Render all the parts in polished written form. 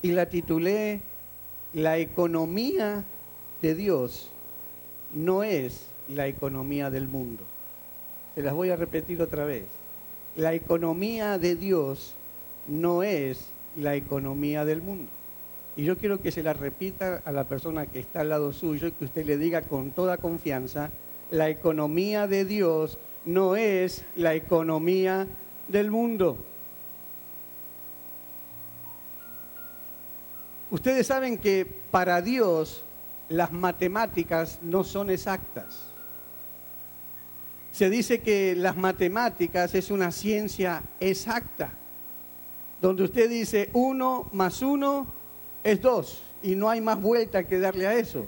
y la titulé La economía de Dios no es la economía del mundo. Se las voy a repetir otra vez. La economía de Dios no es la economía del mundo. Y yo quiero que se la repita a la persona que está al lado suyo y que usted le diga con toda confianza: la economía de Dios no es la economía del mundo. Ustedes saben que para Dios las matemáticas no son exactas. Se dice que las matemáticas es una ciencia exacta, donde usted dice 1 más 1 es 2 y no hay más vuelta que darle a eso.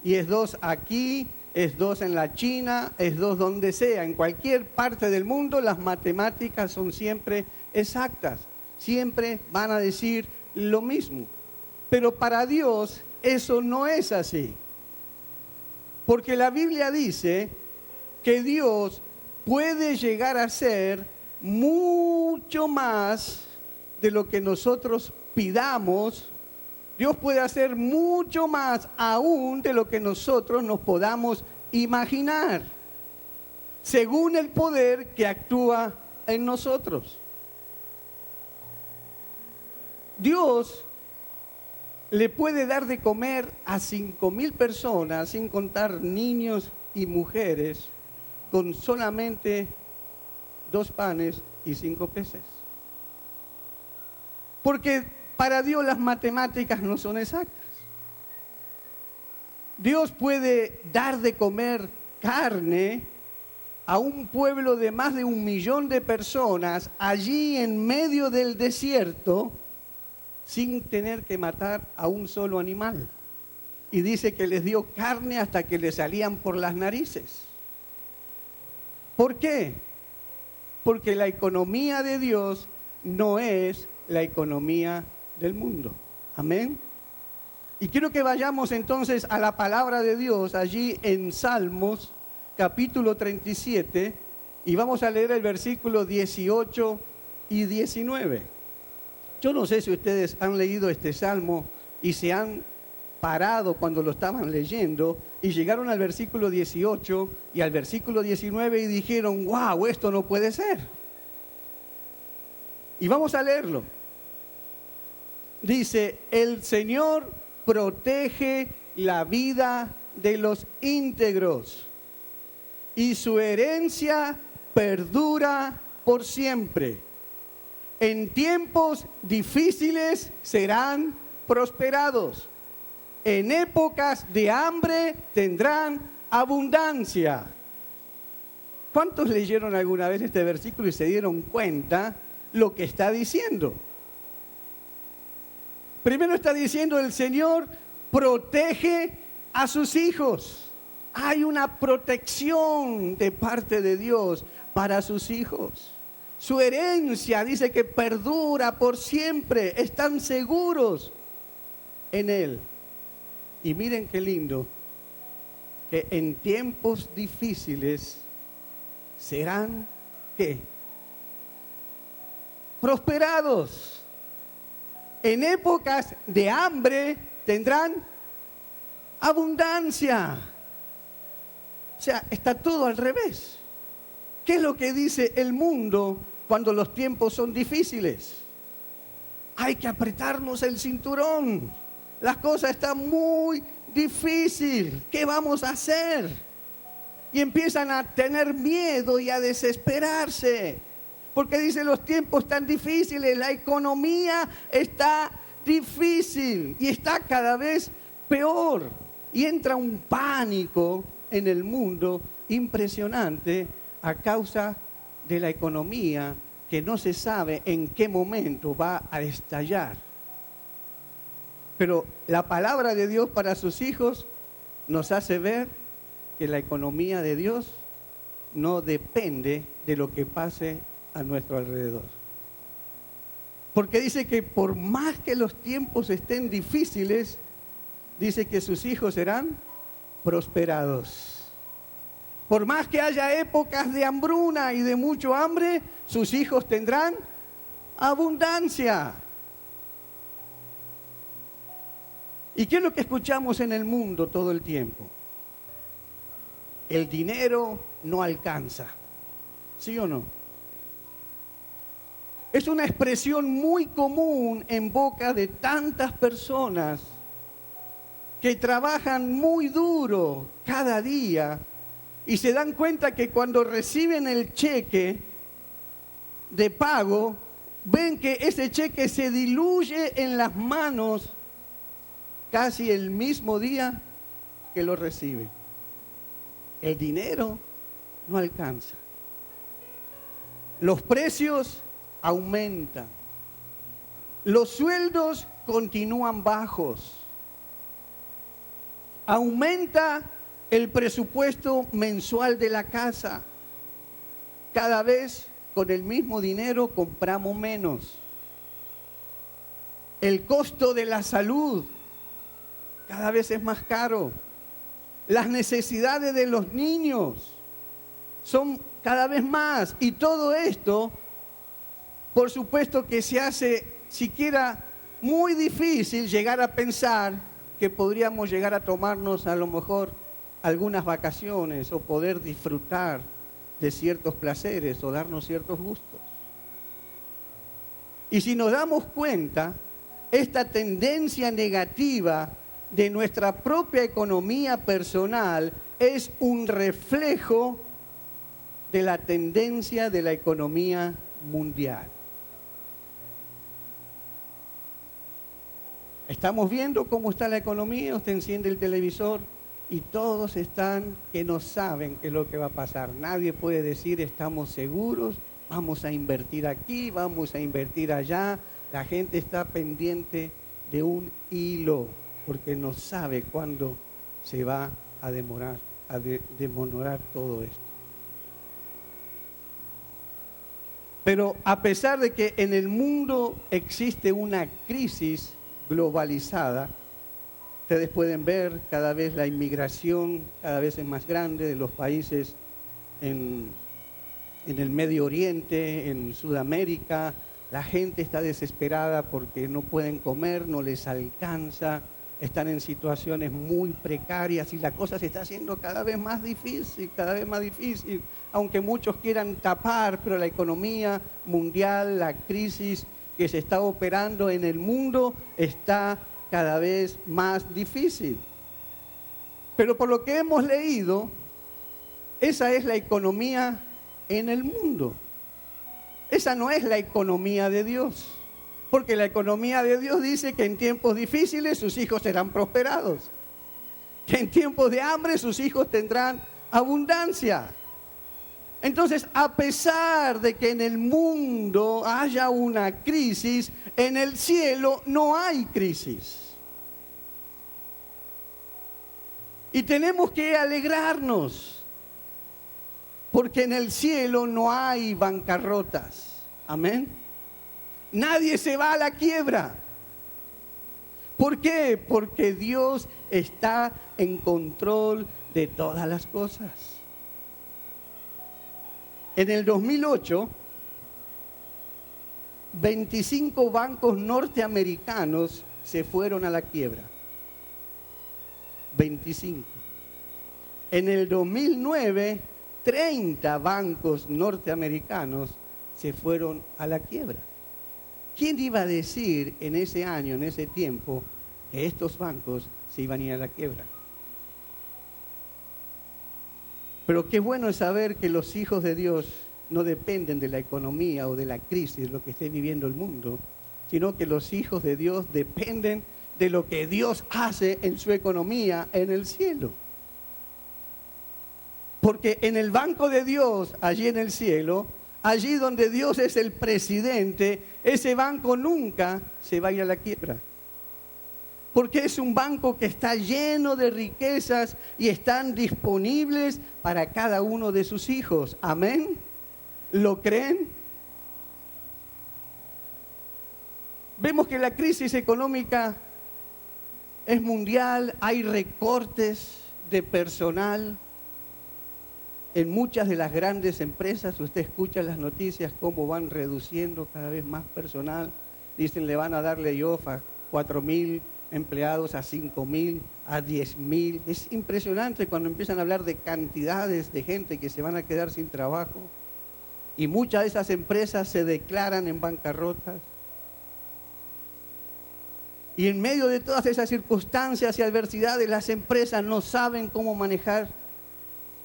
Y es 2 aquí, es 2 en la China, es 2 donde sea. En cualquier parte del mundo las matemáticas son siempre exactas, siempre van a decir lo mismo. Pero para Dios eso no es así. Porque la Biblia dice que Dios puede llegar a ser mucho más de lo que nosotros pidamos. Dios puede hacer mucho más aún de lo que nosotros nos podamos imaginar, según el poder que actúa en nosotros. Dios le puede dar de comer a 5.000 personas, sin contar niños y mujeres, con solamente 2 panes y 5 peces. Porque para Dios las matemáticas no son exactas. Dios puede dar de comer carne a un pueblo de más de 1 millón de personas allí en medio del desierto, sin tener que matar a un solo animal. Y dice que les dio carne hasta que le salían por las narices. ¿Por qué? Porque la economía de Dios no es la economía del mundo. Amén. Y quiero que vayamos entonces a la palabra de Dios allí en Salmos capítulo 37 y vamos a leer el versículo 18 y 19. Yo no sé si ustedes han leído este salmo y se han parado cuando lo estaban leyendo y llegaron al versículo 18 y al versículo 19 y dijeron: ¡wow! Esto no puede ser. Y vamos a leerlo. Dice: el Señor protege la vida de los íntegros y su herencia perdura por siempre. En tiempos difíciles serán prosperados. En épocas de hambre tendrán abundancia. ¿Cuántos leyeron alguna vez este versículo y se dieron cuenta lo que está diciendo? Primero está diciendo: el Señor protege a sus hijos. Hay una protección de parte de Dios para sus hijos. Su herencia dice que perdura por siempre. Están seguros en Él. Y miren qué lindo, que en tiempos difíciles serán, ¿qué? Prosperados. En épocas de hambre tendrán abundancia. O sea, está todo al revés. ¿Qué es lo que dice el mundo cuando los tiempos son difíciles? Hay que apretarnos el cinturón. Las cosas están muy difíciles. ¿Qué vamos a hacer? Y empiezan a tener miedo y a desesperarse. Porque dicen: los tiempos están difíciles, la economía está difícil y está cada vez peor. Y entra un pánico en el mundo impresionante a causa de la economía que no se sabe en qué momento va a estallar. Pero la palabra de Dios para sus hijos nos hace ver que la economía de Dios no depende de lo que pase a nuestro alrededor. Porque dice que por más que los tiempos estén difíciles, dice que sus hijos serán prosperados. Por más que haya épocas de hambruna y de mucho hambre, sus hijos tendrán abundancia. ¿Y qué es lo que escuchamos en el mundo todo el tiempo? El dinero no alcanza. ¿Sí o no? Es una expresión muy común en boca de tantas personas que trabajan muy duro cada día y se dan cuenta que cuando reciben el cheque de pago, ven que ese cheque se diluye en las manos casi el mismo día que lo recibe. El dinero no alcanza. Los precios aumentan. Los sueldos continúan bajos. Aumenta el presupuesto mensual de la casa. Cada vez con el mismo dinero compramos menos. El costo de la salud cada vez es más caro. Las necesidades de los niños son cada vez más. Y todo esto, por supuesto que se hace siquiera muy difícil llegar a pensar que podríamos llegar a tomarnos a lo mejor algunas vacaciones o poder disfrutar de ciertos placeres o darnos ciertos gustos. Y si nos damos cuenta, esta tendencia negativa de nuestra propia economía personal es un reflejo de la tendencia de la economía mundial. Estamos viendo cómo está la economía, usted enciende el televisor y todos están que no saben qué es lo que va a pasar. Nadie puede decir estamos seguros, vamos a invertir aquí, vamos a invertir allá. La gente está pendiente de un hilo porque no sabe cuándo se va a demorar, demorar todo esto. Pero a pesar de que en el mundo existe una crisis globalizada, ustedes pueden ver cada vez la inmigración cada vez es más grande de los países en el Medio Oriente, en Sudamérica. La gente está desesperada porque no pueden comer, no les alcanza, están en situaciones muy precarias y la cosa se está haciendo cada vez más difícil, aunque muchos quieran tapar, pero la economía mundial, la crisis que se está operando en el mundo está cada vez más difícil. Pero por lo que hemos leído, esa es la economía en el mundo. Esa no es la economía de Dios. Porque la economía de Dios dice que en tiempos difíciles sus hijos serán prosperados. Que en tiempos de hambre sus hijos tendrán abundancia. Entonces, a pesar de que en el mundo haya una crisis, en el cielo no hay crisis. Y tenemos que alegrarnos, porque en el cielo no hay bancarrotas. Amén. Nadie se va a la quiebra. ¿Por qué? Porque Dios está en control de todas las cosas. En el 2008, 25 bancos norteamericanos se fueron a la quiebra. 25. En el 2009, 30 bancos norteamericanos se fueron a la quiebra. ¿Quién iba a decir en ese año, en ese tiempo, que estos bancos se iban a ir a la quiebra? Pero qué bueno es saber que los hijos de Dios no dependen de la economía o de la crisis, lo que esté viviendo el mundo, sino que los hijos de Dios dependen de lo que Dios hace en su economía en el cielo. Porque en el banco de Dios, allí en el cielo, allí donde Dios es el presidente, ese banco nunca se va a ir a la quiebra. Porque es un banco que está lleno de riquezas y están disponibles para cada uno de sus hijos. ¿Amén? ¿Lo creen? Vemos que la crisis económica es mundial, hay recortes de personal en muchas de las grandes empresas. Usted escucha las noticias cómo van reduciendo cada vez más personal. Dicen le van a dar layoff a 4.000 empleados a 5.000, a 10.000. Es impresionante cuando empiezan a hablar de cantidades de gente que se van a quedar sin trabajo. Y muchas de esas empresas se declaran en bancarrotas. Y en medio de todas esas circunstancias y adversidades, las empresas no saben cómo manejar.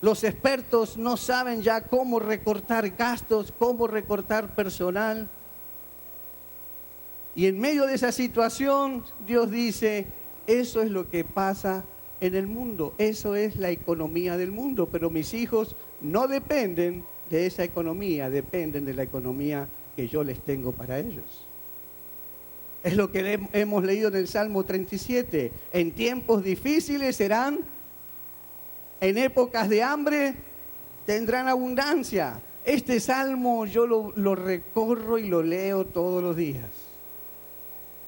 Los expertos no saben ya cómo recortar gastos, cómo recortar personal. Y en medio de esa situación, Dios dice, eso es lo que pasa en el mundo. Eso es la economía del mundo. Pero mis hijos no dependen de esa economía, dependen de la economía que yo les tengo para ellos. Es lo que hemos leído en el Salmo 37. En tiempos difíciles serán, en épocas de hambre tendrán abundancia. Este salmo yo lo recorro y lo leo todos los días.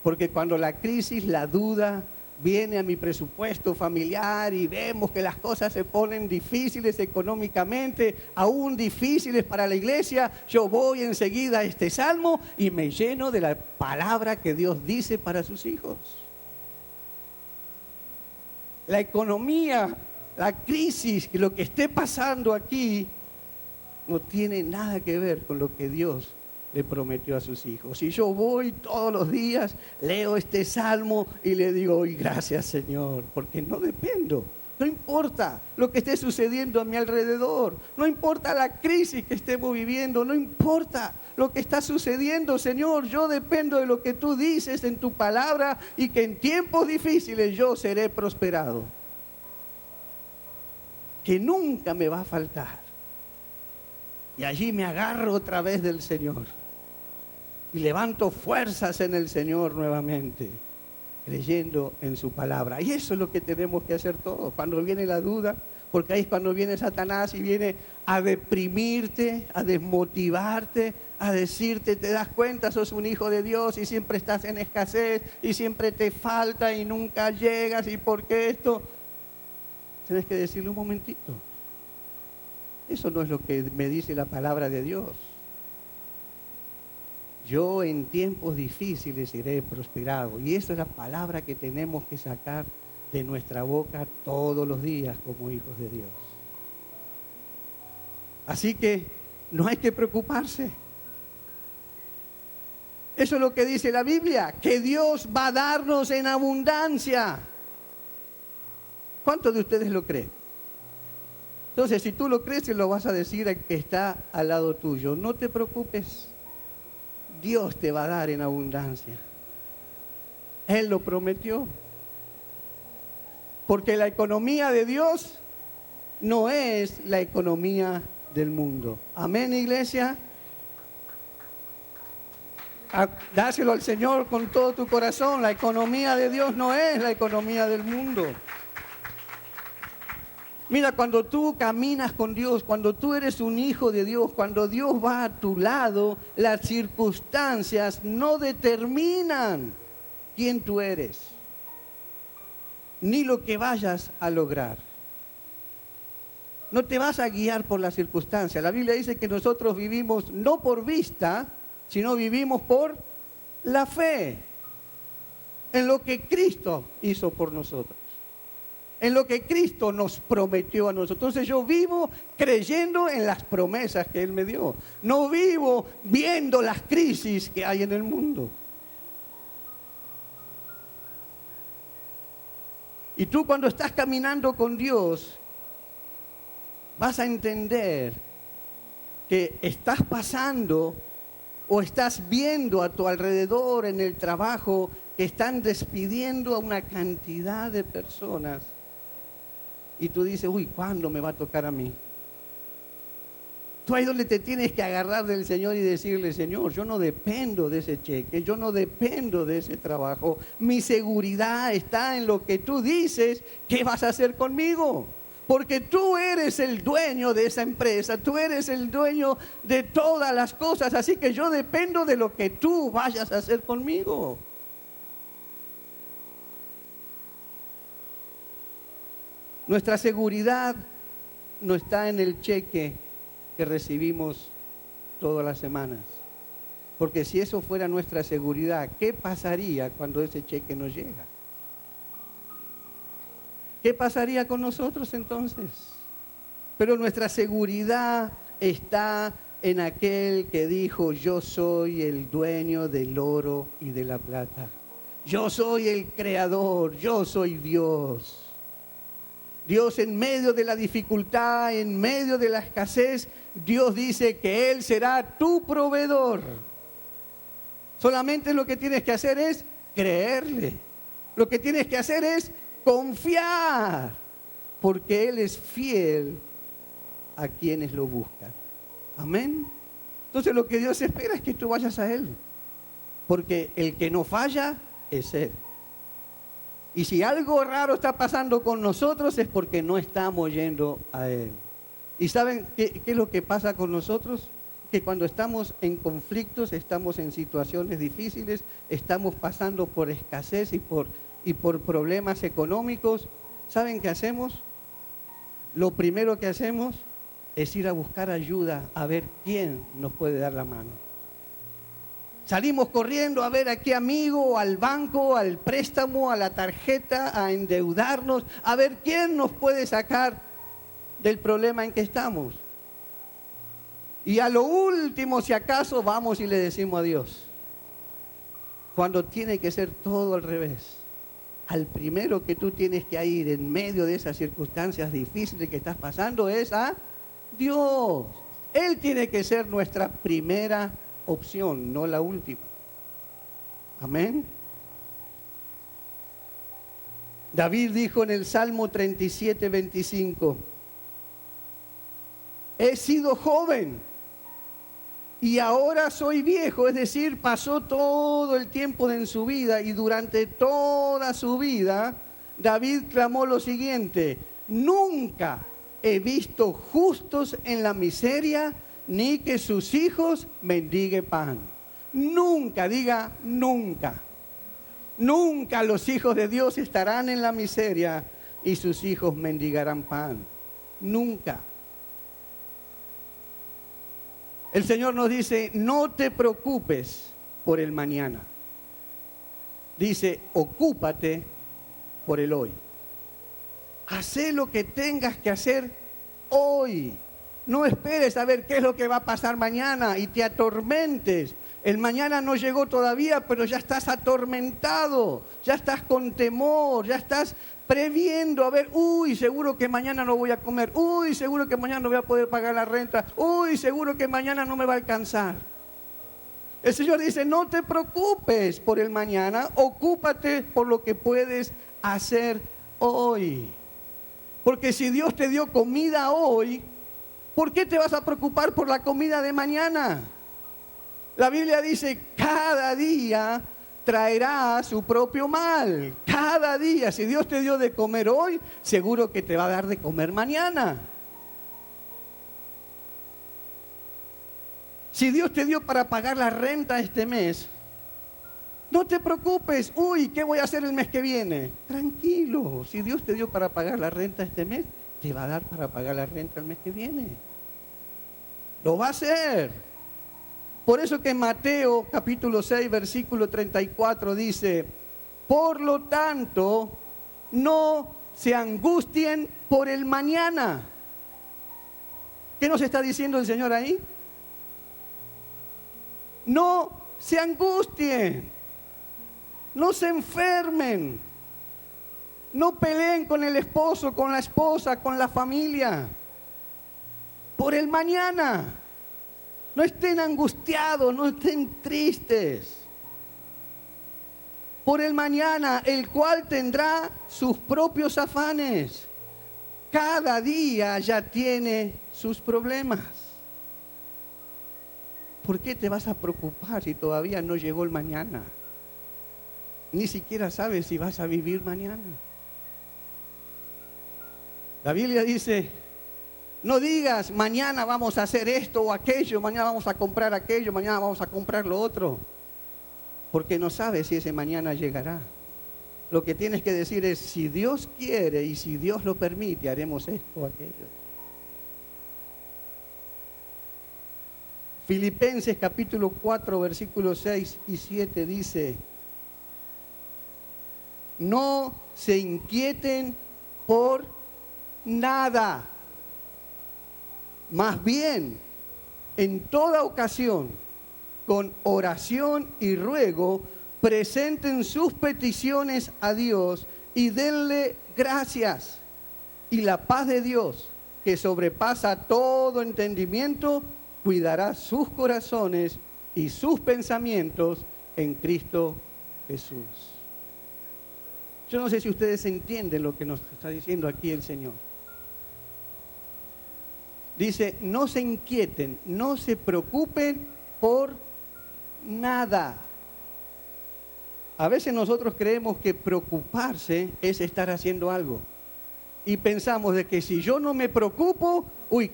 Porque cuando la crisis, la duda viene a mi presupuesto familiar y vemos que las cosas se ponen difíciles económicamente, aún difíciles para la iglesia, yo voy enseguida a este salmo y me lleno de la palabra que Dios dice para sus hijos. La economía, la crisis, lo que esté pasando aquí, no tiene nada que ver con lo que Dios le prometió a sus hijos. Y yo voy todos los días, leo este salmo y le digo, hoy gracias Señor, porque no dependo. No importa lo que esté sucediendo a mi alrededor, no importa la crisis que estemos viviendo, no importa lo que está sucediendo, Señor, yo dependo de lo que tú dices en tu palabra y que en tiempos difíciles yo seré prosperado. Que nunca me va a faltar. Y allí me agarro otra vez del Señor. Y levanto fuerzas en el Señor nuevamente, creyendo en su palabra. Y eso es lo que tenemos que hacer todos. Cuando viene la duda, porque ahí es cuando viene Satanás y viene a deprimirte, a desmotivarte, a decirte, te das cuenta, sos un hijo de Dios y siempre estás en escasez y siempre te falta y nunca llegas y ¿por qué esto? Tienes que decirle un momentito. Eso no es lo que me dice la palabra de Dios. Yo en tiempos difíciles seré prosperado. Y esa es la palabra que tenemos que sacar de nuestra boca todos los días como hijos de Dios. Así que no hay que preocuparse. Eso es lo que dice la Biblia, que Dios va a darnos en abundancia. ¿Cuántos de ustedes lo creen? Entonces, si tú lo crees, se lo vas a decir al que está al lado tuyo. No te preocupes. Dios te va a dar en abundancia. Él lo prometió. Porque la economía de Dios no es la economía del mundo. Amén, iglesia. Dáselo al Señor con todo tu corazón. La economía de Dios no es la economía del mundo. Mira, cuando tú caminas con Dios, cuando tú eres un hijo de Dios, cuando Dios va a tu lado, las circunstancias no determinan quién tú eres, ni lo que vayas a lograr. No te vas a guiar por las circunstancias. La Biblia dice que nosotros vivimos no por vista, sino vivimos por la fe en lo que Cristo hizo por nosotros. En lo que Cristo nos prometió a nosotros. Entonces yo vivo creyendo en las promesas que Él me dio. No vivo viendo las crisis que hay en el mundo. Y tú cuando estás caminando con Dios, vas a entender que estás pasando o estás viendo a tu alrededor en el trabajo que están despidiendo a una cantidad de personas. Y tú dices, uy, ¿cuándo me va a tocar a mí? Tú ahí donde te tienes que agarrar del Señor y decirle, Señor, yo no dependo de ese cheque, yo no dependo de ese trabajo. Mi seguridad está en lo que tú dices, ¿qué vas a hacer conmigo? Porque tú eres el dueño de esa empresa, tú eres el dueño de todas las cosas, así que yo dependo de lo que tú vayas a hacer conmigo. Nuestra seguridad no está en el cheque que recibimos todas las semanas. Porque si eso fuera nuestra seguridad, ¿qué pasaría cuando ese cheque no llega? ¿qué pasaría con nosotros entonces? Pero nuestra seguridad está en aquel que dijo: yo soy el dueño del oro y de la plata. Yo soy el creador, yo soy Dios. Dios, en medio de la dificultad, en medio de la escasez, Dios dice que Él será tu proveedor. Solamente lo que tienes que hacer es creerle. Lo que tienes que hacer es confiar, porque Él es fiel a quienes lo buscan. Amén. Entonces lo que Dios espera es que tú vayas a Él, porque el que no falla es Él. Y si algo raro está pasando con nosotros es porque no estamos yendo a Él. ¿Y saben qué es lo que pasa con nosotros? Que cuando estamos en conflictos, estamos en situaciones difíciles, estamos pasando por escasez y por problemas económicos, ¿saben qué hacemos? Lo primero que hacemos es ir a buscar ayuda, a ver quién nos puede dar la mano. Salimos corriendo a ver a qué amigo, al banco, al préstamo, a la tarjeta, a endeudarnos, a ver quién nos puede sacar del problema en que estamos. Y a lo último, si acaso, vamos y le decimos a Dios. Cuando tiene que ser todo al revés. Al primero que tú tienes que ir en medio de esas circunstancias difíciles que estás pasando es a Dios. Él tiene que ser nuestra primera opción, no la última. Amén. David dijo en el Salmo 37, 25: he sido joven y ahora soy viejo. Es decir, pasó todo el tiempo en su vida, y durante toda su vida David clamó lo siguiente: nunca he visto justos en la miseria, ni que sus hijos mendiguen pan. Nunca, diga nunca. Nunca los hijos de Dios estarán en la miseria y sus hijos mendigarán pan. Nunca. El Señor nos dice: no te preocupes por el mañana. Dice: ocúpate por el hoy. Hacé lo que tengas que hacer hoy. No esperes a ver qué es lo que va a pasar mañana y te atormentes. El mañana no llegó todavía, pero ya estás atormentado, ya estás con temor, ya estás previendo a ver: uy, seguro que mañana no voy a comer, uy, seguro que mañana no voy a poder pagar la renta, uy, seguro que mañana no me va a alcanzar. El Señor dice: no te preocupes por el mañana, ocúpate por lo que puedes hacer hoy. Porque si Dios te dio comida hoy, ¿por qué te vas a preocupar por la comida de mañana? La Biblia dice: cada día traerá su propio mal. Cada día. Si Dios te dio de comer hoy, seguro que te va a dar de comer mañana. Si Dios te dio para pagar la renta este mes, no te preocupes: uy, ¿qué voy a hacer el mes que viene? Tranquilo. Si Dios te dio para pagar la renta este mes, te va a dar para pagar la renta el mes que viene. Lo va a hacer. Por eso que en Mateo capítulo 6, versículo 34 dice: por lo tanto, no se angustien por el mañana. ¿Qué nos está diciendo el Señor ahí? No se angustien, no se enfermen, no peleen con el esposo, con la esposa, con la familia, por el mañana. No estén angustiados, no estén tristes por el mañana, el cual tendrá sus propios afanes. Cada día ya tiene sus problemas. ¿Por qué te vas a preocupar si todavía no llegó el mañana? Ni siquiera sabes si vas a vivir mañana. La Biblia dice: no digas mañana vamos a hacer esto o aquello, mañana vamos a comprar aquello, mañana vamos a comprar lo otro, porque no sabes si ese mañana llegará. Lo que tienes que decir es: si Dios quiere y si Dios lo permite, haremos esto o aquello. Filipenses capítulo 4, versículos 6 y 7 dice: no se inquieten por nada. Más bien, en toda ocasión, con oración y ruego, presenten sus peticiones a Dios y denle gracias. Y la paz de Dios, que sobrepasa todo entendimiento, cuidará sus corazones y sus pensamientos en Cristo Jesús. Yo no sé si ustedes entienden lo que nos está diciendo aquí el Señor. Dice, no se inquieten, no se preocupen por nada. A veces nosotros creemos que preocuparse es estar haciendo algo. Y pensamos de que si yo no me preocupo,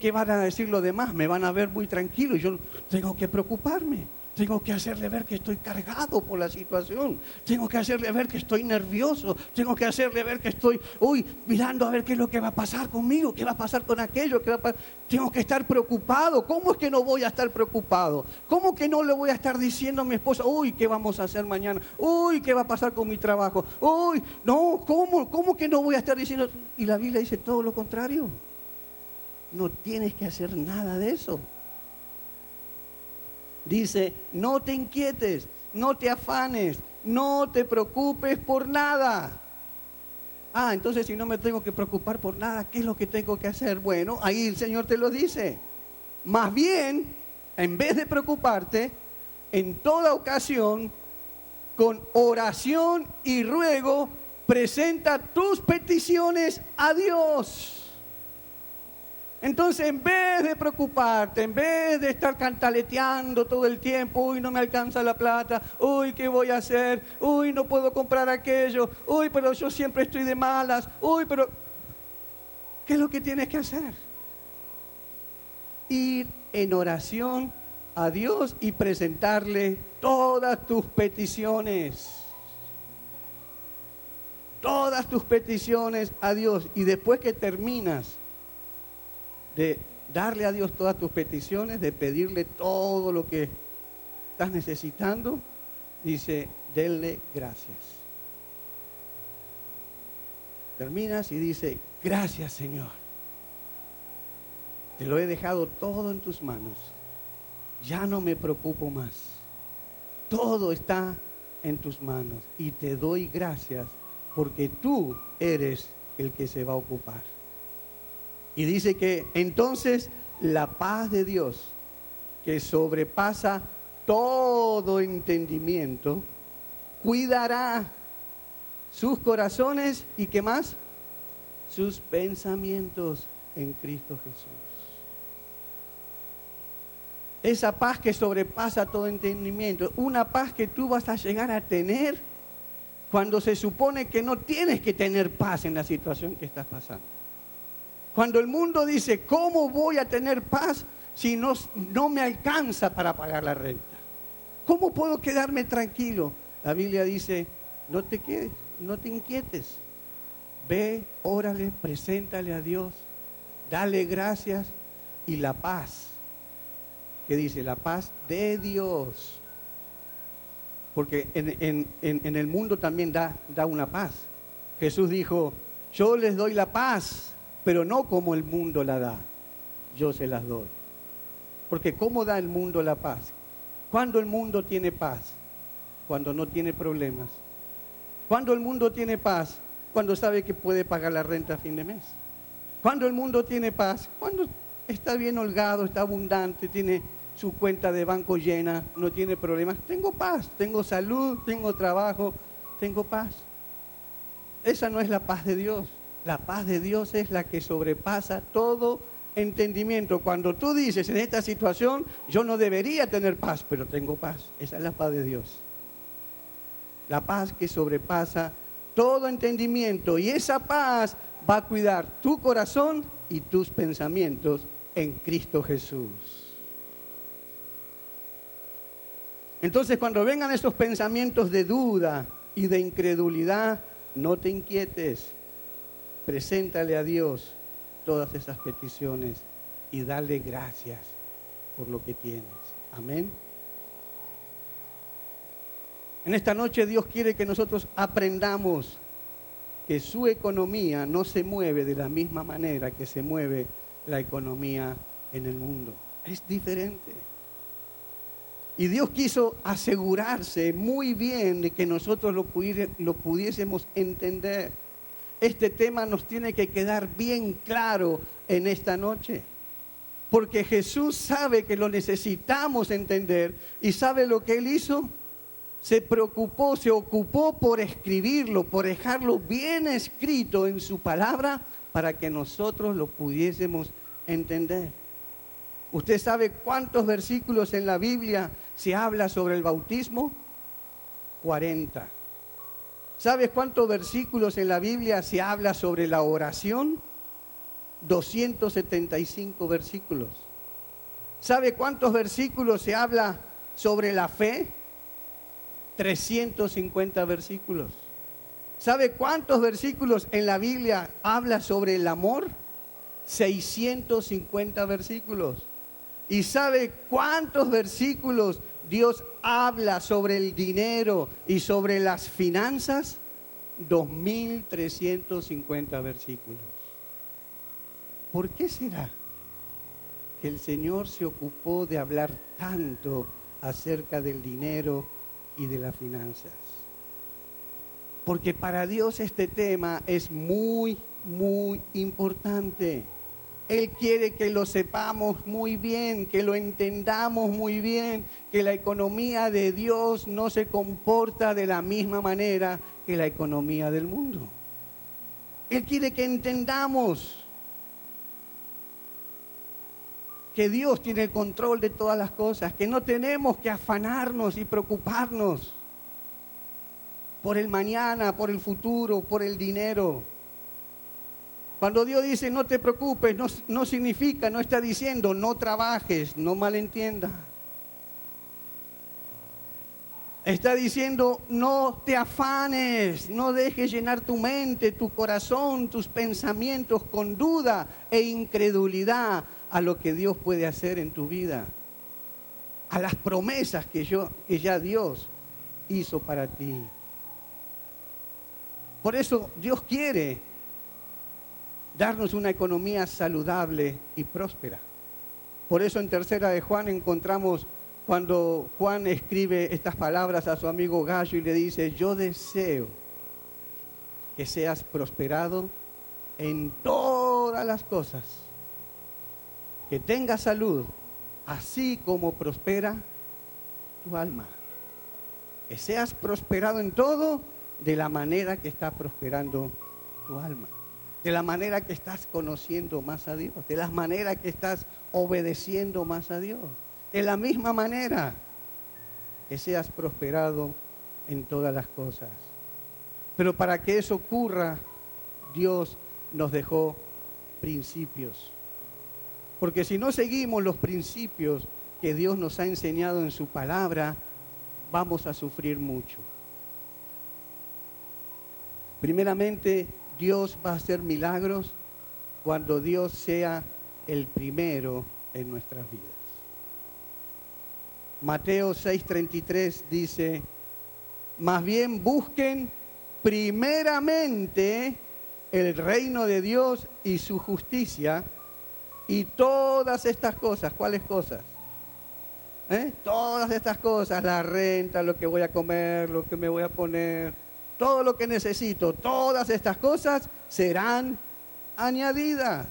¿qué van a decir los demás? Me van a ver muy tranquilo y yo tengo que preocuparme. Tengo que hacerle ver que estoy cargado por la situación. Tengo que hacerle ver que estoy nervioso. Tengo que hacerle ver que estoy, mirando a ver qué es lo que va a pasar conmigo, qué va a pasar con aquello, qué va a pasar. Tengo que estar preocupado. ¿Cómo es que no voy a estar preocupado? ¿Cómo que no le voy a estar diciendo a mi esposa, qué vamos a hacer mañana? ¿Qué va a pasar con mi trabajo? No, ¿cómo que no voy a estar diciendo? Y la Biblia dice todo lo contrario. No tienes que hacer nada de eso. Dice, no te inquietes, no te afanes, no te preocupes por nada. Entonces si no me tengo que preocupar por nada, ¿qué es lo que tengo que hacer? Bueno, ahí el Señor te lo dice. Más bien, en vez de preocuparte, en toda ocasión, con oración y ruego, presenta tus peticiones a Dios. Entonces, en vez de preocuparte, en vez de estar cantaleteando todo el tiempo, no me alcanza la plata, ¿qué voy a hacer? No puedo comprar aquello, pero yo siempre estoy de malas, pero... ¿Qué es lo que tienes que hacer? Ir en oración a Dios y presentarle todas tus peticiones. Todas tus peticiones a Dios. Y después que terminas de darle a Dios todas tus peticiones, de pedirle todo lo que estás necesitando, dice, denle gracias. Terminas y dice, gracias Señor. Te lo he dejado todo en tus manos. Ya no me preocupo más. Todo está en tus manos y te doy gracias porque tú eres el que se va a ocupar. Y dice que entonces la paz de Dios, que sobrepasa todo entendimiento, cuidará sus corazones y ¿qué más? Sus pensamientos en Cristo Jesús. Esa paz que sobrepasa todo entendimiento, una paz que tú vas a llegar a tener cuando se supone que no tienes que tener paz en la situación que estás pasando. Cuando el mundo dice, ¿cómo voy a tener paz si no me alcanza para pagar la renta? ¿Cómo puedo quedarme tranquilo? La Biblia dice, no te quedes, no te inquietes. Ve, órale, preséntale a Dios, dale gracias y la paz. ¿Qué dice? La paz de Dios. Porque en el mundo también da una paz. Jesús dijo, yo les doy la paz, pero no como el mundo la da, yo se las doy. Porque ¿cómo da el mundo la paz? ¿Cuándo el mundo tiene paz? Cuando no tiene problemas. ¿Cuándo el mundo tiene paz? Cuando sabe que puede pagar la renta a fin de mes. ¿Cuándo el mundo tiene paz? Cuando está bien holgado, está abundante, tiene su cuenta de banco llena, no tiene problemas. Tengo paz, tengo salud, tengo trabajo, tengo paz. Esa no es la paz de Dios. La paz de Dios es la que sobrepasa todo entendimiento. Cuando tú dices, en esta situación, yo no debería tener paz, pero tengo paz. Esa es la paz de Dios. La paz que sobrepasa todo entendimiento. Y esa paz va a cuidar tu corazón y tus pensamientos en Cristo Jesús. Entonces, cuando vengan esos pensamientos de duda y de incredulidad, no te inquietes. Preséntale a Dios todas esas peticiones y dale gracias por lo que tienes. Amén. En esta noche Dios quiere que nosotros aprendamos que su economía no se mueve de la misma manera que se mueve la economía en el mundo. Es diferente. Y Dios quiso asegurarse muy bien de que nosotros lo pudiésemos entender. Este tema nos tiene que quedar bien claro en esta noche. Porque Jesús sabe que lo necesitamos entender y sabe lo que Él hizo. Se preocupó, se ocupó por escribirlo, por dejarlo bien escrito en su palabra para que nosotros lo pudiésemos entender. ¿Usted sabe cuántos versículos en la Biblia se habla sobre el bautismo? 40. ¿Sabe cuántos versículos en la Biblia se habla sobre la oración? 275 versículos. ¿Sabe cuántos versículos se habla sobre la fe? 350 versículos. ¿Sabe cuántos versículos en la Biblia habla sobre el amor? 650 versículos. ¿Y sabe cuántos versículos Dios habla sobre el dinero y sobre las finanzas? 2350 versículos. ¿Por qué será que el Señor se ocupó de hablar tanto acerca del dinero y de las finanzas? Porque para Dios este tema es muy, muy importante. Él quiere que lo sepamos muy bien, que lo entendamos muy bien, que la economía de Dios no se comporta de la misma manera que la economía del mundo. Él quiere que entendamos que Dios tiene el control de todas las cosas, que no tenemos que afanarnos y preocuparnos por el mañana, por el futuro, por el dinero. Cuando Dios dice no te preocupes, no significa, no está diciendo no trabajes, no malentienda. Está diciendo no te afanes, no dejes llenar tu mente, tu corazón, tus pensamientos con duda e incredulidad a lo que Dios puede hacer en tu vida, a las promesas que ya Dios hizo para ti. Por eso Dios quiere darnos una economía saludable y próspera. Por eso en Tercera de Juan encontramos cuando Juan escribe estas palabras a su amigo Gallo y le dice: yo deseo que seas prosperado en todas las cosas, que tengas salud, así como prospera tu alma. Que seas prosperado en todo de la manera que está prosperando tu alma. De la manera que estás conociendo más a Dios, de la manera que estás obedeciendo más a Dios, de la misma manera que seas prosperado en todas las cosas. Pero para que eso ocurra, Dios nos dejó principios. Porque si no seguimos los principios que Dios nos ha enseñado en su palabra, vamos a sufrir mucho. Primeramente, Dios va a hacer milagros cuando Dios sea el primero en nuestras vidas. Mateo 6:33 dice: más bien busquen primeramente el reino de Dios y su justicia, y todas estas cosas. ¿Cuáles cosas? Todas estas cosas, la renta, lo que voy a comer, lo que me voy a poner, todo lo que necesito, todas estas cosas serán añadidas.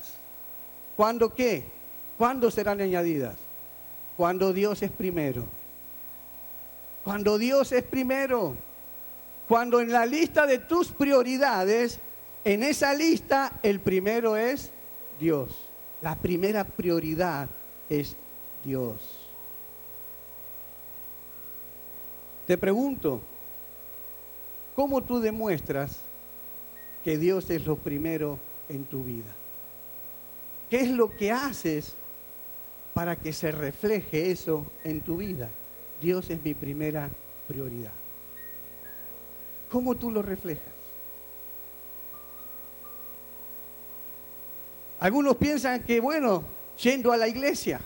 ¿Cuándo qué? ¿Cuándo serán añadidas? Cuando Dios es primero. Cuando Dios es primero. Cuando en la lista de tus prioridades, en esa lista el primero es Dios. La primera prioridad es Dios. Te pregunto, ¿cómo tú demuestras que Dios es lo primero en tu vida? ¿Qué es lo que haces para que se refleje eso en tu vida? Dios es mi primera prioridad. ¿Cómo tú lo reflejas? Algunos piensan que, yendo a la iglesia.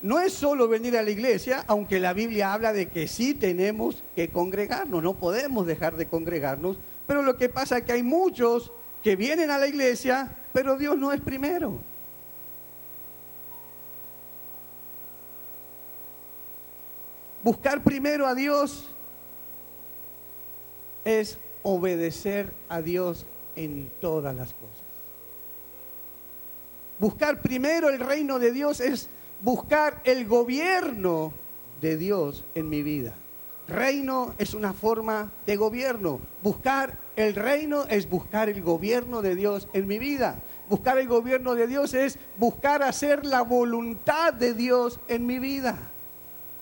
No es solo venir a la iglesia, aunque la Biblia habla de que sí tenemos que congregarnos, no podemos dejar de congregarnos, Pero lo que pasa es que hay muchos que vienen a la iglesia, pero Dios no es primero. Buscar primero a Dios es obedecer a Dios en todas las cosas. Buscar primero el reino de Dios es buscar el gobierno de Dios en mi vida. Reino es una forma de gobierno. Buscar el reino es buscar el gobierno de Dios en mi vida. Buscar el gobierno de Dios es buscar hacer la voluntad de Dios en mi vida.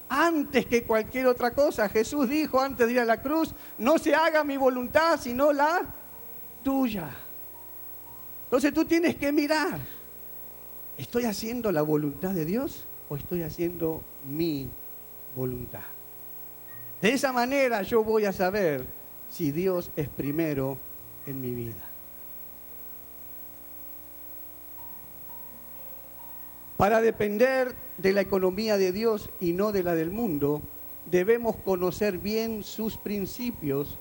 Antes que cualquier otra cosa. Jesús dijo antes de ir a la cruz, no se haga mi voluntad, sino la tuya. Entonces tú tienes que mirar, ¿estoy haciendo la voluntad de Dios o estoy haciendo mi voluntad? De esa manera yo voy a saber si Dios es primero en mi vida. Para depender de la economía de Dios y no de la del mundo, debemos conocer bien sus principios,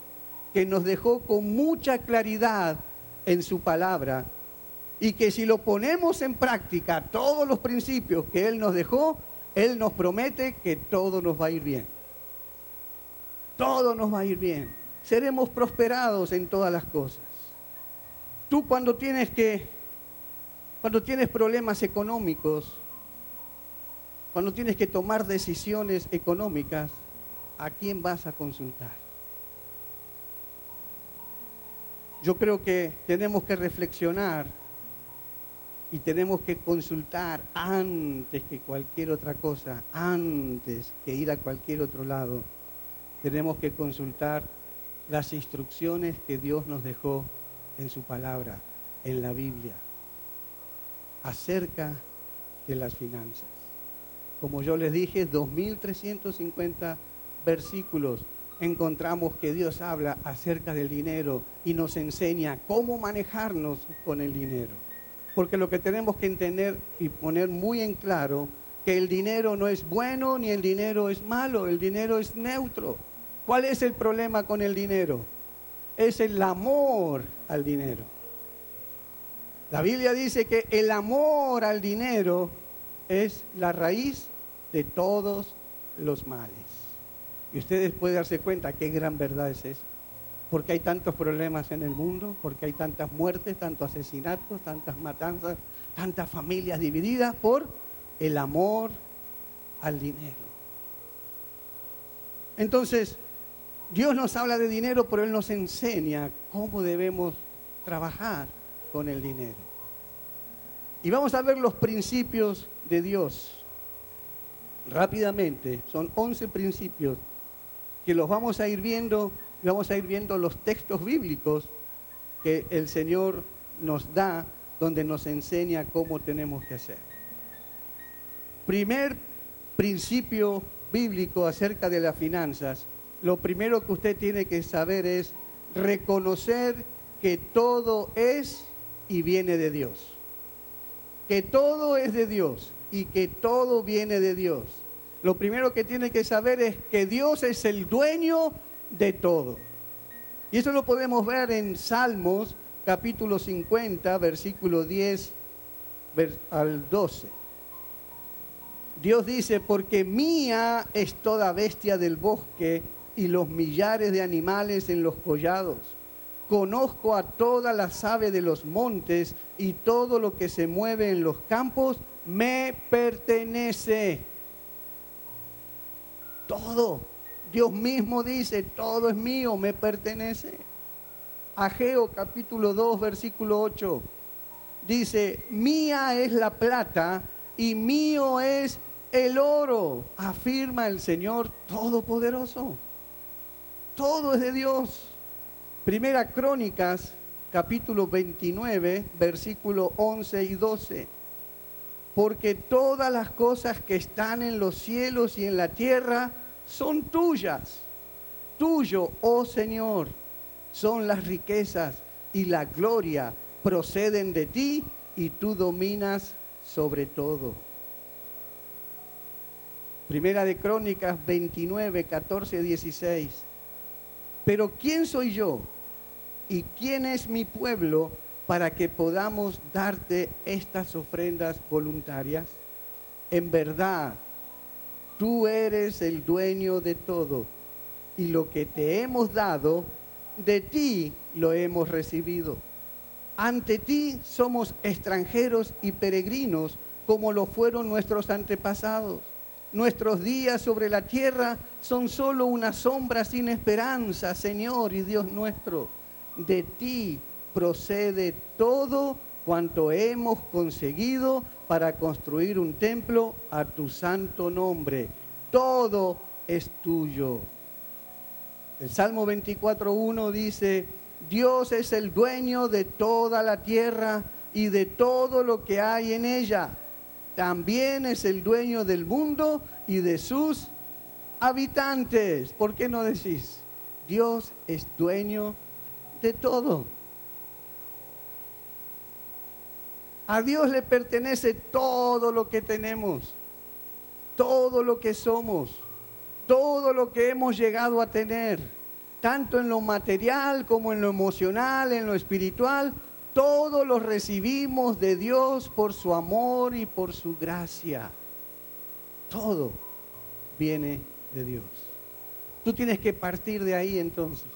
que nos dejó con mucha claridad en su palabra, y que si lo ponemos en práctica, todos los principios que Él nos dejó, Él nos promete que todo nos va a ir bien. Todo nos va a ir bien. Seremos prosperados en todas las cosas. Tú cuando tienes problemas económicos, cuando tienes que tomar decisiones económicas, ¿a quién vas a consultar? Yo creo que tenemos que reflexionar y tenemos que consultar antes que cualquier otra cosa, antes que ir a cualquier otro lado. Tenemos que consultar las instrucciones que Dios nos dejó en su palabra, en la Biblia, acerca de las finanzas. Como yo les dije, 2.350 versículos encontramos que Dios habla acerca del dinero y nos enseña cómo manejarnos con el dinero. Porque lo que tenemos que entender y poner muy en claro, que el dinero no es bueno ni el dinero es malo, el dinero es neutro. ¿Cuál es el problema con el dinero? Es el amor al dinero. La Biblia dice que el amor al dinero es la raíz de todos los males. Y ustedes pueden darse cuenta qué gran verdad es eso. Porque hay tantos problemas en el mundo, porque hay tantas muertes, tantos asesinatos, tantas matanzas, tantas familias divididas por el amor al dinero. Entonces, Dios nos habla de dinero, pero Él nos enseña cómo debemos trabajar con el dinero. Y vamos a ver los principios de Dios. Rápidamente, son 11 principios que los vamos a ir viendo, y vamos a ir viendo los textos bíblicos que el Señor nos da, donde nos enseña cómo tenemos que hacer. Primer principio bíblico acerca de las finanzas. Lo primero que usted tiene que saber es reconocer que todo es y viene de Dios. Que todo es de Dios y que todo viene de Dios. Lo primero que tiene que saber es que Dios es el dueño de todo. Y eso lo podemos ver en Salmos, capítulo 50, versículo 10 al 12. Dios dice, porque mía es toda bestia del bosque y los millares de animales en los collados. Conozco a todas las aves de los montes y todo lo que se mueve en los campos me pertenece. Todo. Dios mismo dice, todo es mío, me pertenece. Ageo capítulo 2, versículo 8. Dice, mía es la plata y mío es el oro, afirma el Señor Todopoderoso. Todo es de Dios. Primera Crónicas, capítulo 29, versículo 11 y 12. Porque todas las cosas que están en los cielos y en la tierra son tuyas. Tuyo, oh Señor, son las riquezas y la gloria proceden de ti y tú dominas sobre todo. Primera de Crónicas 29, 14, 16. Pero ¿quién soy yo ¿y quién es mi pueblo para que podamos darte estas ofrendas voluntarias? En verdad, tú eres el dueño de todo, y lo que te hemos dado, de ti lo hemos recibido. Ante ti somos extranjeros y peregrinos, como lo fueron nuestros antepasados. Nuestros días sobre la tierra son solo una sombra sin esperanza, Señor y Dios nuestro. De ti procede todo cuanto hemos conseguido para construir un templo a tu santo nombre. Todo es tuyo. El Salmo 24:1 dice: Dios es el dueño de toda la tierra y de todo lo que hay en ella. También es el dueño del mundo y de sus habitantes. ¿Por qué no decís? Dios es dueño de todo. A Dios le pertenece todo lo que tenemos, todo lo que somos, todo lo que hemos llegado a tener, tanto en lo material como en lo emocional, en lo espiritual. Todo lo recibimos de Dios por su amor y por su gracia. Todo viene de Dios. Tú tienes que partir de ahí entonces.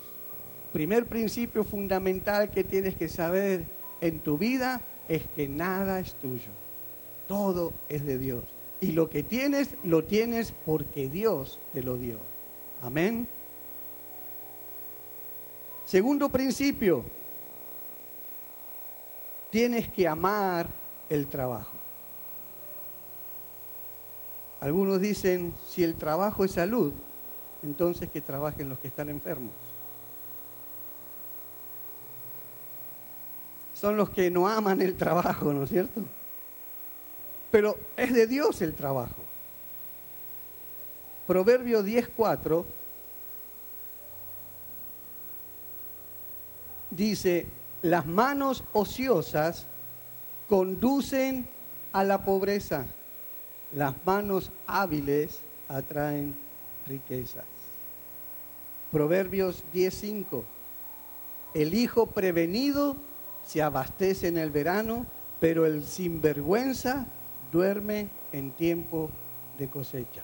Primer principio fundamental que tienes que saber en tu vida es que nada es tuyo. Todo es de Dios. Y lo que tienes, lo tienes porque Dios te lo dio. Amén. Segundo principio. Tienes que amar el trabajo. Algunos dicen, si el trabajo es salud, entonces que trabajen los que están enfermos. Son los que no aman el trabajo, ¿no es cierto? Pero es de Dios el trabajo. Proverbios 10:4 dice: las manos ociosas conducen a la pobreza, las manos hábiles atraen riquezas. Proverbios 10:5: el hijo prevenido se abastece en el verano, pero el sinvergüenza duerme en tiempo de cosecha.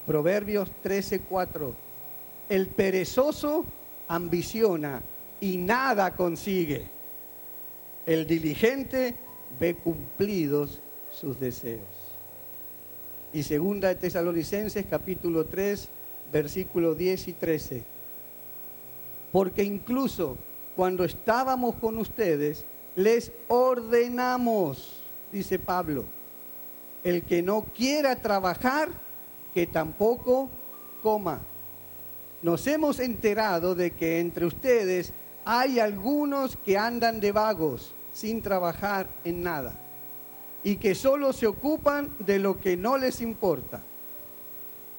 Proverbios 13:4: el perezoso ambiciona y nada consigue. El diligente ve cumplidos sus deseos. Y segunda de Tesalonicenses capítulo 3, versículos 10 y 13. Porque incluso cuando estábamos con ustedes, les ordenamos, dice Pablo, el que no quiera trabajar, que tampoco coma. Nos hemos enterado de que entre ustedes hay algunos que andan de vagos, sin trabajar en nada, y que solo se ocupan de lo que no les importa.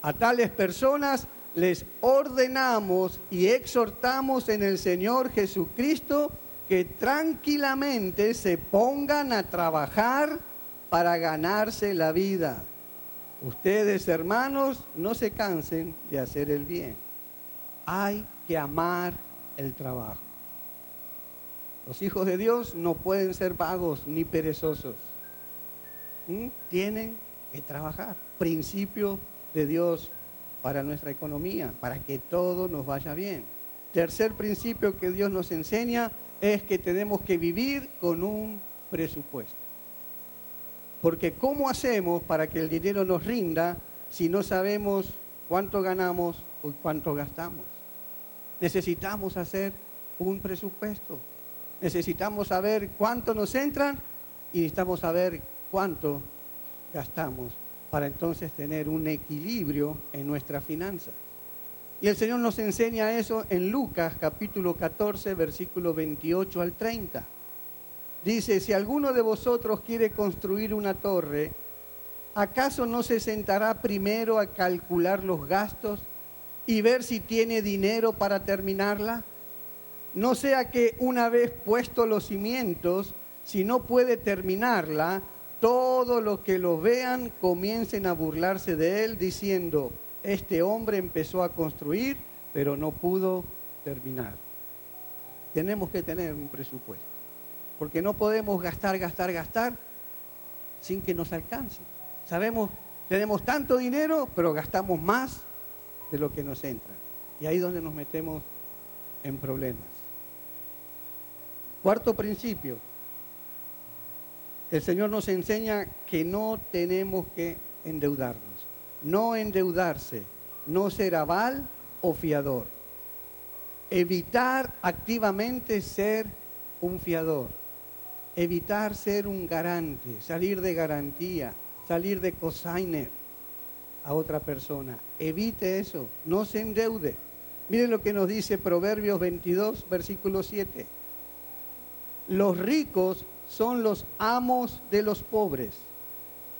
A tales personas les ordenamos y exhortamos en el Señor Jesucristo que tranquilamente se pongan a trabajar para ganarse la vida. Ustedes, hermanos, no se cansen de hacer el bien. Hay que amar el trabajo. Los hijos de Dios no pueden ser vagos ni perezosos. Tienen que trabajar. Principio de Dios para nuestra economía, para que todo nos vaya bien. Tercer principio que Dios nos enseña es que tenemos que vivir con un presupuesto. Porque ¿cómo hacemos para que el dinero nos rinda si no sabemos cuánto ganamos o cuánto gastamos? Necesitamos hacer un presupuesto. Necesitamos saber cuánto nos entran y necesitamos saber cuánto gastamos para entonces tener un equilibrio en nuestra finanza. Y el Señor nos enseña eso en Lucas capítulo 14, versículo 28 al 30. Dice: si alguno de vosotros quiere construir una torre, ¿acaso no se sentará primero a calcular los gastos y ver si tiene dinero para terminarla? No sea que una vez puestos los cimientos, si no puede terminarla, todos los que lo vean comiencen a burlarse de él, diciendo: este hombre empezó a construir, pero no pudo terminar. tenemos que tener un presupuesto, porque no podemos gastar sin que nos alcance. Sabemos, tenemos tanto dinero, pero gastamos más de lo que nos entra. Y ahí es donde nos metemos en problemas. Cuarto principio. El Señor nos enseña que no tenemos que endeudarnos. No endeudarse, no ser aval o fiador. Evitar activamente ser un fiador. Evitar ser un garante, salir de garantía, salir de cosigner a otra persona. Evite eso, no se endeude. Miren lo que nos dice Proverbios 22, versículo 7. Los ricos son los amos de los pobres.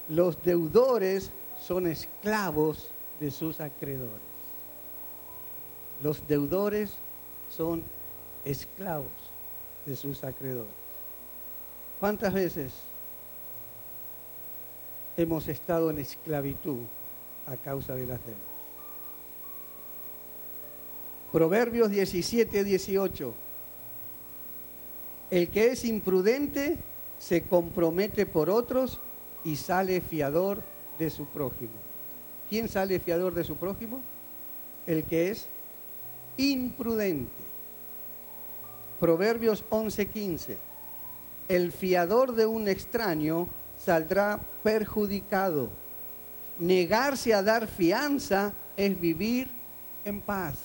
Los deudores son esclavos de sus acreedores. Los deudores son esclavos de sus acreedores. ¿Cuántas veces hemos estado en esclavitud a causa de las deudas? Proverbios 17, 18. El que es imprudente se compromete por otros y sale fiador de su prójimo. ¿Quién sale fiador de su prójimo? El que es imprudente. Proverbios 11, 15. El fiador de un extraño saldrá perjudicado. Negarse a dar fianza es vivir en paz.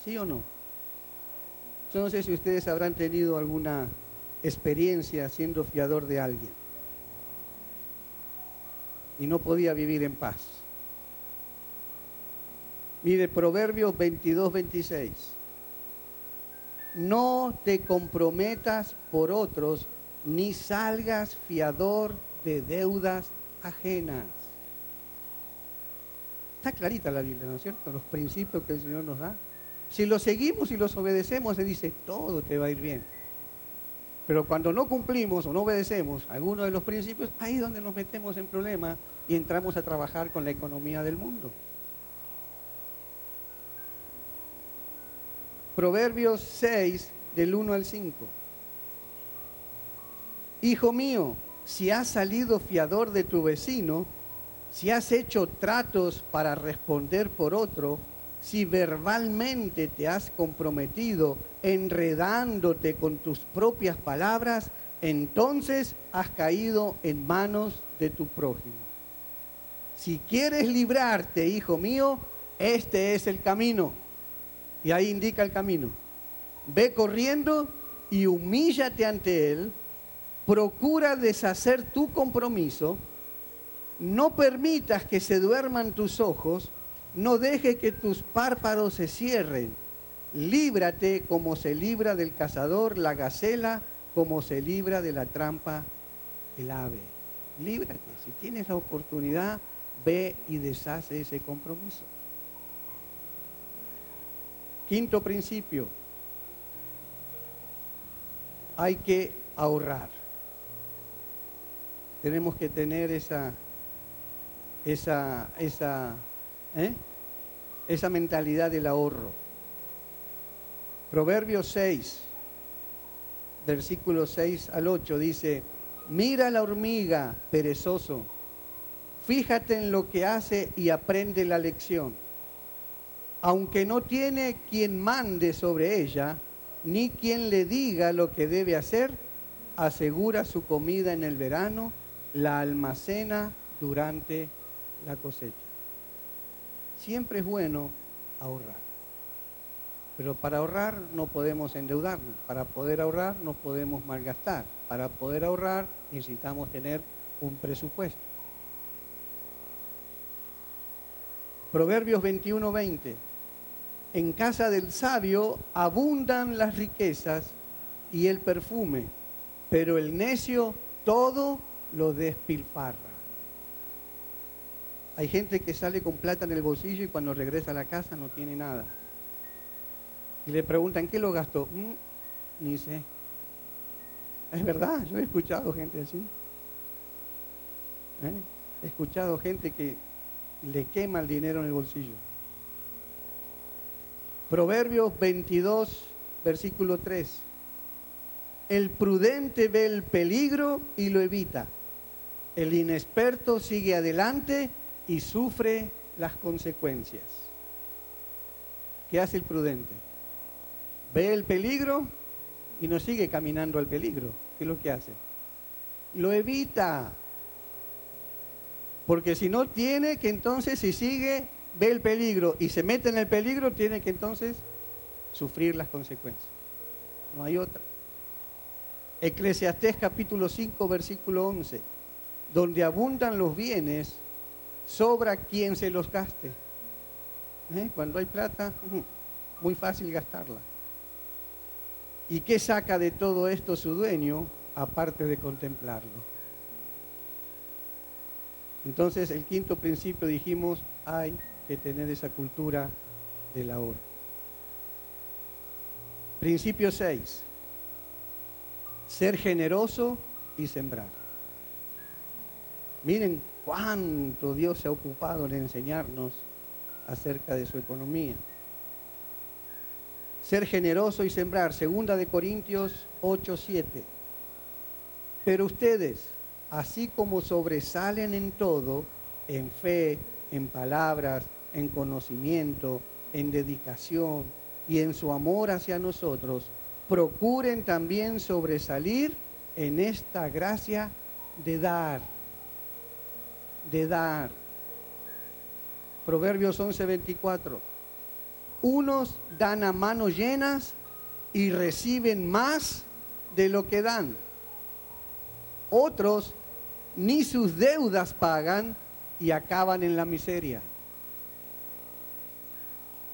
¿Sí o no? Yo no sé si ustedes habrán tenido alguna experiencia siendo fiador de alguien y no podía vivir en paz. Mire, Proverbios 22, 26. No te comprometas por otros, ni salgas fiador de deudas ajenas. Está clarita la Biblia, ¿no es cierto? Los principios que el Señor nos da. Si los seguimos y los obedecemos, se dice, todo te va a ir bien. Pero cuando no cumplimos o no obedecemos algunos de los principios, ahí es donde nos metemos en problemas y entramos a trabajar con la economía del mundo. Proverbios 6, del 1 al 5. Hijo mío, si has salido fiador de tu vecino, si has hecho tratos para responder por otro, si verbalmente te has comprometido enredándote con tus propias palabras, entonces has caído en manos de tu prójimo. Si quieres librarte, hijo mío, este es el camino. Y ahí indica el camino. Ve corriendo y humíllate ante él. Procura deshacer tu compromiso. No permitas que se duerman tus ojos. No deje que tus párpados se cierren. Líbrate como se libra del cazador la gacela, como se libra de la trampa el ave. Líbrate. Si tienes la oportunidad, ve y deshace ese compromiso. Quinto principio, hay que ahorrar. Tenemos que tener esa mentalidad del ahorro. Proverbios 6, versículos 6 al 8 dice, mira la hormiga, perezoso, fíjate en lo que hace y aprende la lección. Aunque no tiene quien mande sobre ella, ni quien le diga lo que debe hacer, asegura su comida en el verano, la almacena durante la cosecha. Siempre es bueno ahorrar. Pero para ahorrar no podemos endeudarnos. Para poder ahorrar no podemos malgastar. Para poder ahorrar necesitamos tener un presupuesto. Proverbios 21, 20. En casa del sabio abundan las riquezas y el perfume, pero el necio todo lo despilfarra. Hay gente que sale con plata en el bolsillo y cuando regresa a la casa no tiene nada. Y le preguntan, ¿qué lo gastó? Ni sé. Es verdad, yo he escuchado gente así. He escuchado gente que le quema el dinero en el bolsillo. Proverbios 22, versículo 3. El prudente ve el peligro y lo evita. El inexperto sigue adelante y sufre las consecuencias. ¿Qué hace el prudente? Ve el peligro y no sigue caminando al peligro. ¿Qué es lo que hace? Lo evita. Porque si no, tiene que entonces, si sigue, ve el peligro y se mete en el peligro, tiene que entonces sufrir las consecuencias. No hay otra. Eclesiastés capítulo 5, versículo 11. Donde abundan los bienes, sobra quien se los gaste. Cuando hay plata, muy fácil gastarla. ¿Y qué saca de todo esto su dueño, aparte de contemplarlo? Entonces, el quinto principio, dijimos, hay que tener esa cultura del ahorro. Principio 6. Ser generoso y sembrar. Miren cuánto Dios se ha ocupado en enseñarnos acerca de su economía. Ser generoso y sembrar, 2 de Corintios 8:7. Pero ustedes, así como sobresalen en todo, en fe, en palabras, en conocimiento, en dedicación y en su amor hacia nosotros, procuren también sobresalir en esta gracia de dar. De dar. Proverbios 11:24. Unos dan a manos llenas y reciben más de lo que dan. Otros ni sus deudas pagan y acaban en la miseria.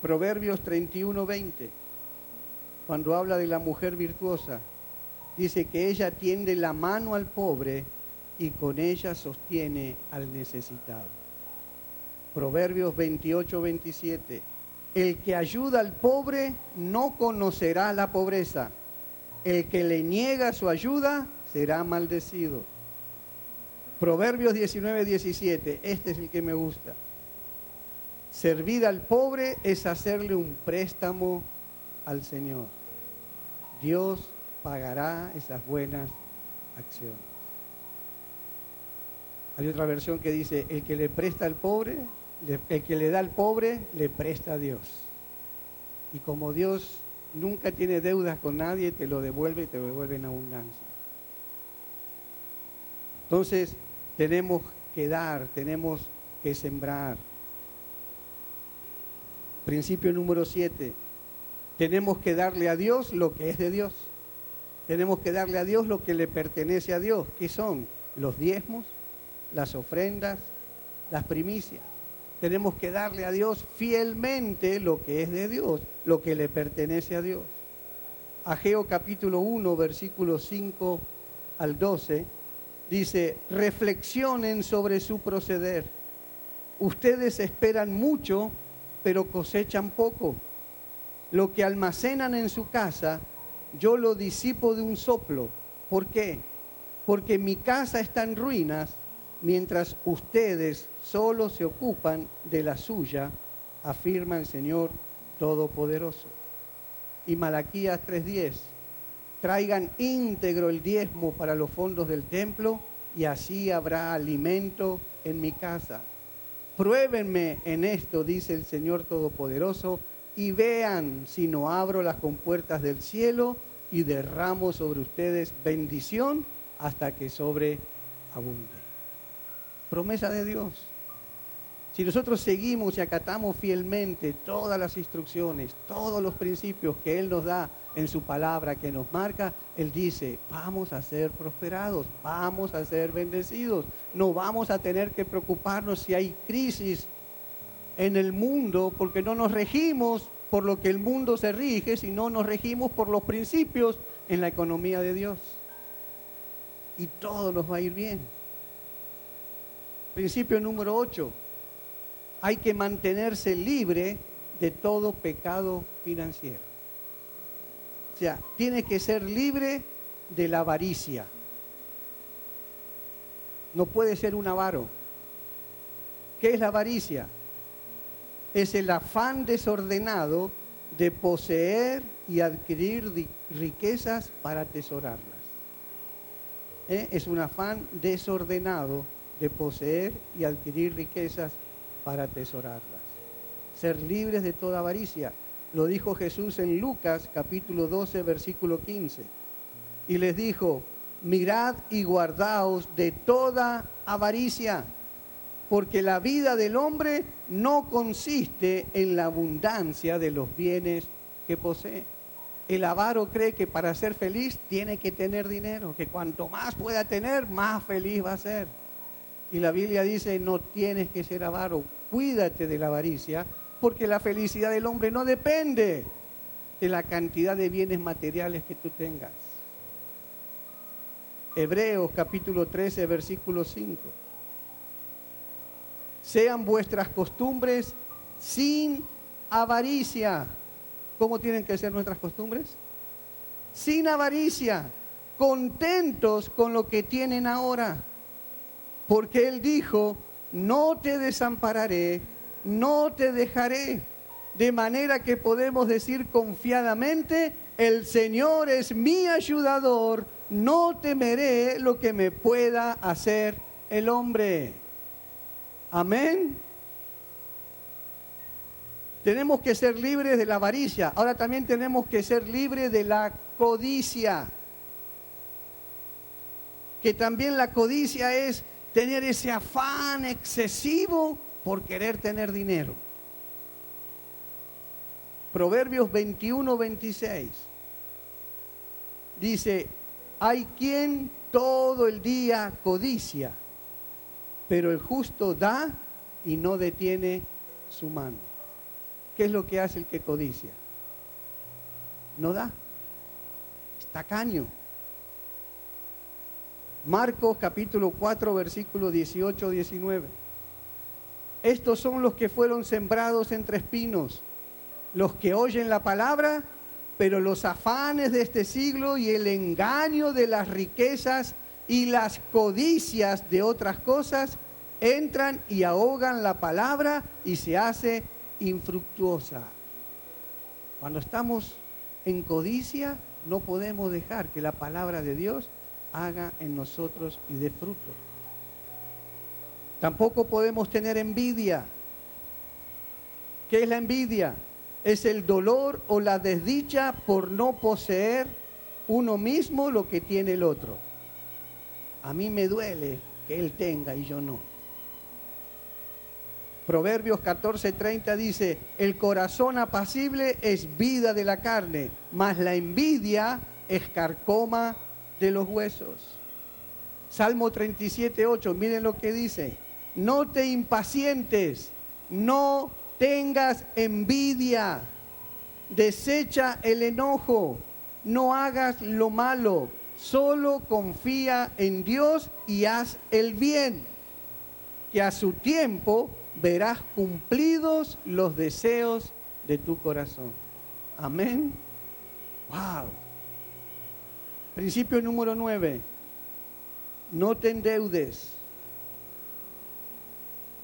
Proverbios 31:20. Cuando habla de la mujer virtuosa, dice que ella tiende la mano al pobre y con ella sostiene al necesitado. Proverbios 28:27. El que ayuda al pobre no conocerá la pobreza. El que le niega su ayuda será maldecido. Proverbios 19:17. Este es el que me gusta. Servir al pobre es hacerle un préstamo al Señor. Dios pagará esas buenas acciones. Hay otra versión que dice, el que le presta al pobre, el que le da al pobre, le presta a Dios. Y como Dios nunca tiene deudas con nadie, te lo devuelve y te lo devuelve en abundancia. Entonces, tenemos que dar, tenemos que sembrar. Principio número 7. Tenemos que darle a Dios lo que es de Dios. Tenemos que darle a Dios lo que le pertenece a Dios. ¿Qué son? Los diezmos, las ofrendas, las primicias. Tenemos que darle a Dios fielmente lo que es de Dios, lo que le pertenece a Dios. Ageo capítulo 1, versículos 5 al 12, dice, reflexionen sobre su proceder. Ustedes esperan mucho, pero cosechan poco. Lo que almacenan en su casa, yo lo disipo de un soplo. ¿Por qué? Porque mi casa está en ruinas, mientras ustedes solo se ocupan de la suya, afirma el Señor Todopoderoso. Y Malaquías 3:10, traigan íntegro el diezmo para los fondos del templo y así habrá alimento en mi casa. Pruébenme en esto, dice el Señor Todopoderoso, y vean si no abro las compuertas del cielo y derramo sobre ustedes bendición hasta que sobreabunde. Promesa de Dios. Si nosotros seguimos y acatamos fielmente todas las instrucciones, todos los principios que Él nos da en su palabra, que nos marca, Él dice, vamos a ser prosperados, vamos a ser bendecidos, no vamos a tener que preocuparnos si hay crisis en el mundo, porque no nos regimos por lo que el mundo se rige, sino nos regimos por los principios en la economía de Dios. Y todo nos va a ir bien. Principio número 8. Hay que mantenerse libre de todo pecado financiero. O sea, tiene que ser libre de la avaricia. No puede ser un avaro. ¿Qué es la avaricia? Es el afán desordenado de poseer y adquirir riquezas para atesorarlas. Es un afán desordenado de poseer y adquirir riquezas para atesorarlas. Ser libres de toda avaricia. Lo dijo Jesús en Lucas capítulo 12, versículo 15. Y les dijo: mirad y guardaos de toda avaricia, porque la vida del hombre no consiste en la abundancia de los bienes que posee. El avaro cree que para ser feliz tiene que tener dinero, que cuanto más pueda tener, más feliz va a ser. Y la Biblia dice: no tienes que ser avaro, cuídate de la avaricia, porque la felicidad del hombre no depende de la cantidad de bienes materiales que tú tengas. Hebreos capítulo 13, versículo 5. Sean vuestras costumbres sin avaricia. ¿Cómo tienen que ser nuestras costumbres? Sin avaricia, contentos con lo que tienen ahora. Porque Él dijo: no te desampararé, no te dejaré. De manera que podemos decir confiadamente: el Señor es mi ayudador, no temeré lo que me pueda hacer el hombre. Amén. Tenemos que ser libres de la avaricia. Ahora también tenemos que ser libres de la codicia. Que también la codicia es tener ese afán excesivo por querer tener dinero. Proverbios 21, 26. Dice: hay quien todo el día codicia, pero el justo da y no detiene su mano. ¿Qué es lo que hace el que codicia? No da. Es tacaño. Marcos capítulo 4, versículos 18, 19. Estos son los que fueron sembrados entre espinos, los que oyen la palabra, pero los afanes de este siglo y el engaño de las riquezas y las codicias de otras cosas entran y ahogan la palabra y se hace infructuosa. Cuando estamos en codicia, no podemos dejar que la palabra de Dios haga en nosotros y dé fruto. Tampoco podemos tener envidia. ¿Qué es la envidia? Es el dolor o la desdicha por no poseer uno mismo lo que tiene el otro. A mí me duele que él tenga y yo no. Proverbios 14:30 dice: el corazón apacible es vida de la carne, mas la envidia es carcoma de los huesos. Salmo 37:8, miren lo que dice: no te impacientes, no tengas envidia, desecha el enojo, no hagas lo malo, solo confía en Dios y haz el bien, que a su tiempo verás cumplidos los deseos de tu corazón. Amén. Wow. Principio número 9. No te endeudes,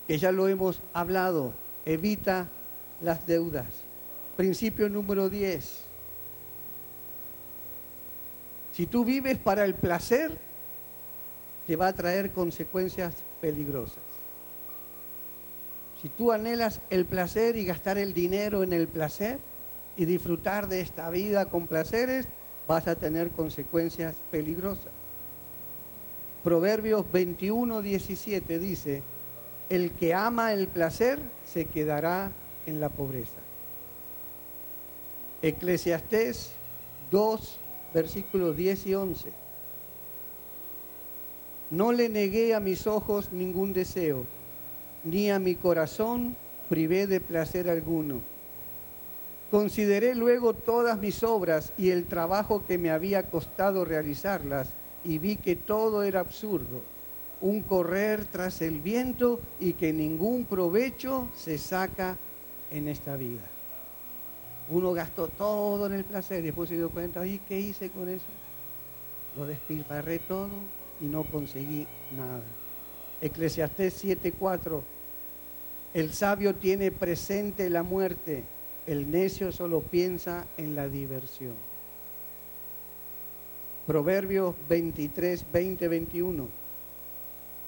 que ya lo hemos hablado. Evita las deudas. Principio número 10. Si tú vives para el placer, te va a traer consecuencias peligrosas. Si tú anhelas el placer y gastar el dinero en el placer y disfrutar de esta vida con placeres, vas a tener consecuencias peligrosas. Proverbios 21:17 dice: el que ama el placer se quedará en la pobreza. Eclesiastés 2, versículos 10 y 11. No le negué a mis ojos ningún deseo, ni a mi corazón privé de placer alguno. Consideré luego todas mis obras y el trabajo que me había costado realizarlas, y vi que todo era absurdo, un correr tras el viento, y que ningún provecho se saca en esta vida. Uno gastó todo en el placer y después se dio cuenta: ¿y qué hice con eso? Lo despilfarré todo y no conseguí nada. Eclesiastés 7:4. El sabio tiene presente la muerte El necio solo piensa en la diversión. Proverbios 23, 20, 21.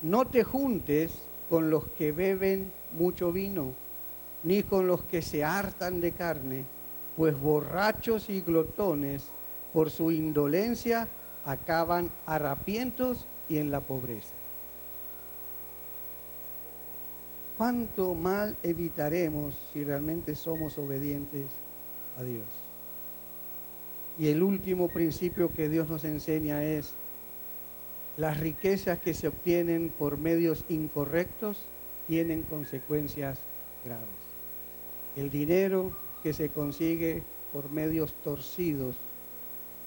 No te juntes con los que beben mucho vino, ni con los que se hartan de carne, pues borrachos y glotones, por su indolencia, acaban harapientos y en la pobreza. ¿Cuánto mal evitaremos si realmente somos obedientes a Dios? Y el último principio que Dios nos enseña es: las riquezas que se obtienen por medios incorrectos tienen consecuencias graves. El dinero que se consigue por medios torcidos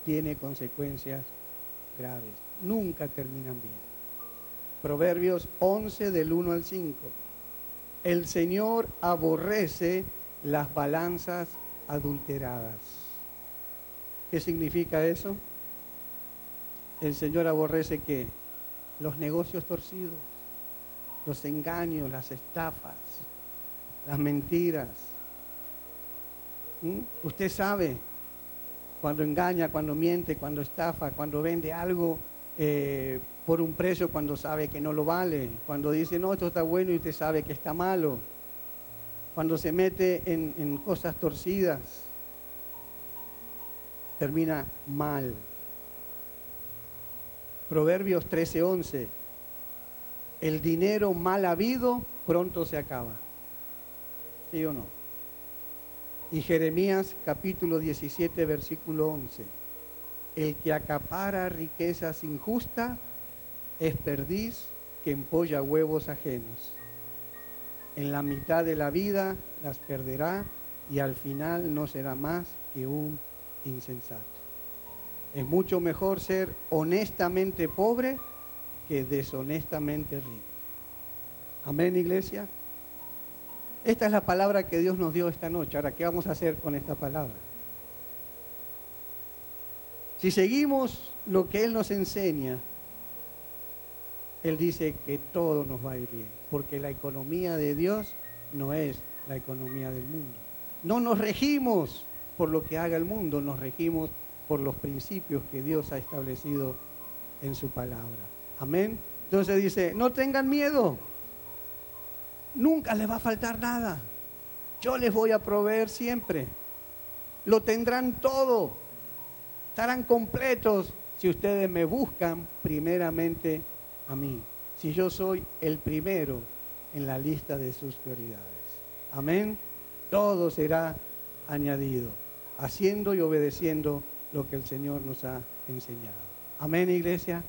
tiene consecuencias graves. Nunca terminan bien. Proverbios 11 del 1 al 5. El Señor aborrece las balanzas adulteradas. ¿Qué significa eso? El Señor aborrece ¿qué? Los negocios torcidos, los engaños, las estafas, las mentiras. Usted sabe cuando engaña, cuando miente, cuando estafa, cuando vende algo por un precio cuando sabe que no lo vale, cuando dice no, esto está bueno y usted sabe que está malo, cuando se mete en cosas torcidas, termina mal. Proverbios 13:11. El dinero mal habido pronto se acaba. ¿Sí o no? Y Jeremías capítulo 17 versículo 11. El que acapara riquezas injustas es perdiz que empolla huevos ajenos. En la mitad de la vida las perderá y al final no será más que un insensato. Es mucho mejor ser honestamente pobre que deshonestamente rico. Amén, iglesia. Esta es la palabra que Dios nos dio esta noche. Ahora, ¿qué vamos a hacer con esta palabra? Si seguimos lo que Él nos enseña, Él dice que todo nos va a ir bien, porque la economía de Dios no es la economía del mundo. No nos regimos por lo que haga el mundo, nos regimos por los principios que Dios ha establecido en su palabra. Amén. Entonces dice, no tengan miedo, nunca les va a faltar nada. Yo les voy a proveer siempre. Lo tendrán todo. Estarán completos si ustedes me buscan primeramente a mí. Si yo soy el primero en la lista de sus prioridades. Amén. Todo será añadido, haciendo y obedeciendo lo que el Señor nos ha enseñado. Amén, iglesia.